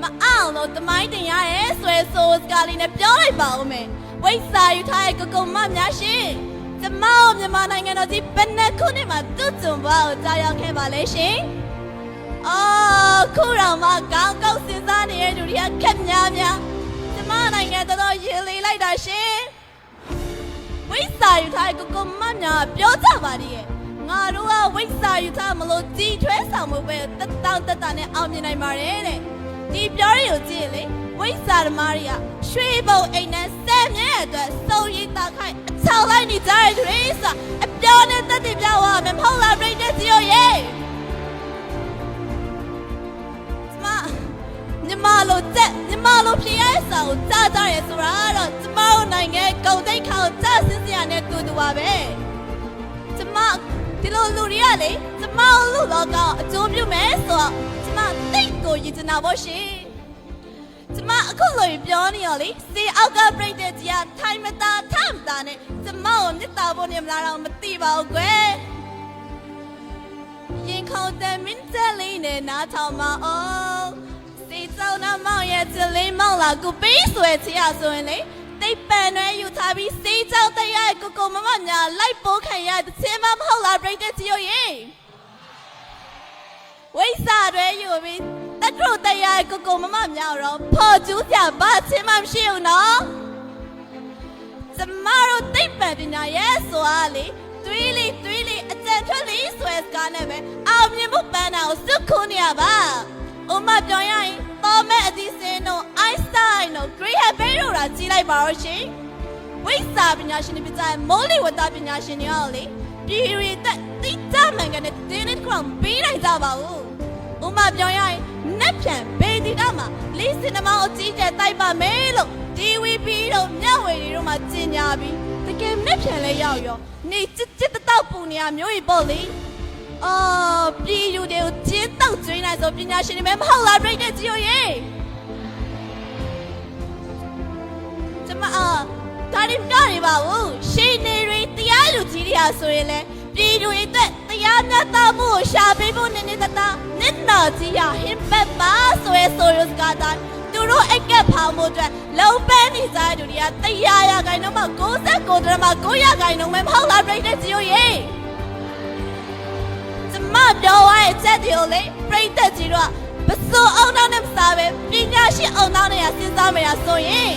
မအောင်လို့တမိုင်းတင်ရရဲ့ဆွဲဆိုးစကားလေးနဲ့ပြောလိုက်ပါဦးမယ်ဝိဇ္ဇာယူထားတဲ့ကိုကုမများရှင်ကျမတို့မြန်မာနိုင်ငံတော်ကြီးဘယ်နှစ်ခုနှစ်မှာသူ့ကျုံဘွားကိုကြားရောက်ခဲ့ပါလဲရှင်ခုတော့မှကောင်းကောင်းစဉ်းစားနေတဲ့လူတွေကခက်များကျမနိုင်ငံတော်ရေလေးလိုက်တာရှင်ဝိဇ္ဇာယူထားတဲ့ကိုကုမများပြောကြပါလေငါတို့ကဝိဇ္ဇာယူထားမလို့ကြီးထွဲဆောင်မှုပဲတက်တောင့်တက်တာနဲ့အောင်မြင်နိုင်ပါတယ်တဲ့ဒီပြောရကိုကြည့်လေဝိဇ္ဇာဓမ္မတွေကရွှေဘုံအိမ်နဲ့ဆယ်မြဲအတွက်စုံရည်တာခိုင်အချောက်လိုက်နေကြတဲ့သူတွေဆိုအပြောနဲ့တက်တည်ပြောင်းရမယ်မဟုတ်လားပြိတ္တစီရောရေညီမလိုတက်ညီမလိုဖြစ်ရတဲ့စာကိုကြားကြရဲဆိုတာတော့ကျမတို့နိုင်ငံကုန်သိက္ခာကိုကြားစင်းစရာနဲ့တူတူပါပဲကျမဒီလိုလူတွေကလေကျမတို့လူလောကအကျိုးပြုမယ်ဆိုတော့ကျမသိကိုရည်ချင်တာပေါ့ရှင်ကျမအခုလိုပြောနေရလေစီအောက်ကပြိတ္တကြီးကထိုင်မတာထမတာနဲ့ကျမကိုမြတ်တာဖို့နေမလားတော့မသိပါဘူးကွယ်ရင်ခုန်တဲ့မင်းတက်လေးနဲ့နားထောင်မအောင်စီစုံနာမောင်ရဲ့ချလေးမောင်လာကိုပေးဆွဲချရဆိုရင်လေတိတ်ပန်ရွယ်ယူထားပြီးစီးကြောက်တဲ့ကိုကိုမမညာလိုက်ပိုးခံရတဲ့ချင်းမမဟုတ်လားပြိတ္တကြီးရောရေဝိဇ္ဇာတွေယူပြီးတက္ကသိုလ်တရားကိုကိုမမမြောက်တော့ဖော်ကျူးကြဘာချင်းမှမရှိဘူးနော်ကျမတို့သိပ္ပံပညာရဲ့ဆိုတာလေတွေးလေအကြံထွက်လေဆွဲစကားနဲ့ပဲအောင်မြင်မှုပန်းတာကိုစုခုနေရပါဥမပြောရရင်တော်မဲ့အသီးစင်းတို့အိုင်းစတိုင်းတို့ဂရိဟဘေးတို့ရာကြီးလိုက်ပါတော့ရှင်ဝိဇ္ဇာပညာရှင်တွေပြကြတဲ့မိုးလေဝသပညာရှင်တွေရောလေပြည်ရီတက်တိကျမှန်ကန်တဲ့တင်းနဲ့ကောင်ပေးလိုက်ကြပါဦးဥမပြောရရင်နက်ဖြန်ဘေဒီတာမှာလေးစင်နမောင်အကြီးကျယ်တိုက်ပါမယ်လို့ DVB တို့မြဝေတွေတို့မှာကျင်ညာပြီးတကယ်နက်ဖြန်လဲရောက်ရောနေစစ်တောက်ပူနေရမျိုးကြီးပေါ့လေပြည်ယူတွေကိုကျင်းတောက်ကျွင်းလိုက်ဆိုပညာရှင်တွေမဟုတ်လားပြိတ္တကြီးရောရေကျမဒါတွေပြနေပါဘူးရှင်နေတွေတရားလူကြီးတွေဟာဆိုရင်လဲပြည်သူတွေတရားမျှတမှုကိုရှာပေးဖို့နည်းနည်းတနာကြီးရဟင်ပတ်ပါဆိုရဲဆိုရစကားတိုင်းသူတို့အိတ်ကက်ဖောင်မှုအတွက်လုံပန်းနေကြတဲ့သူတွေက100ရာခိုင်နှုန်းမှ99.9ရာခိုင်နှုန်းပဲမဟုတ်လားပြိတ္တကြီးရောရေကျမပြောရတဲ့အချက်တွေကိုလေပြိတ္တကြီးတို့ကပစိုးအောင်နောက်နဲ့မစားပဲပညာရှိအောင်နောက်နဲ့စဉ်းစားမရဆိုရင်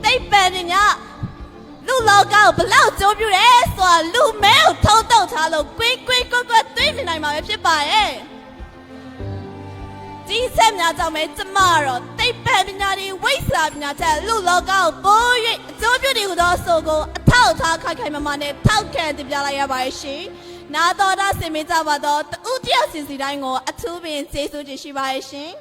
သိပ္ပံပညာလူလောကကိုဘလောက်ကြိုးပြရဲဆိုတာလူမဲကိုထုံးတုပ်ထားလို့ကွတွေးနေနိုင်မှာပဲဖြစ်ပါရဲ့ဒီဆက်များကြောင့်ပဲကျမတော့သိပ္ပံပညာတွေဝိဇ္ဇာပညာချက်လူလောကကိုပိုး၍အကျိုးပြုနေကြသောဆိုကိုအထောက်အထားခိုင်မာနဲ့ထောက်ခံတင်ပြလိုက်ရပါရဲ့ရှင်နာတော်တာဆင်မေးကြပါတော့တူတယောက်စီတိုင်းကိုအထူးပင်ကျေးဇူးတင်ရှိပါရဲ့ရှင်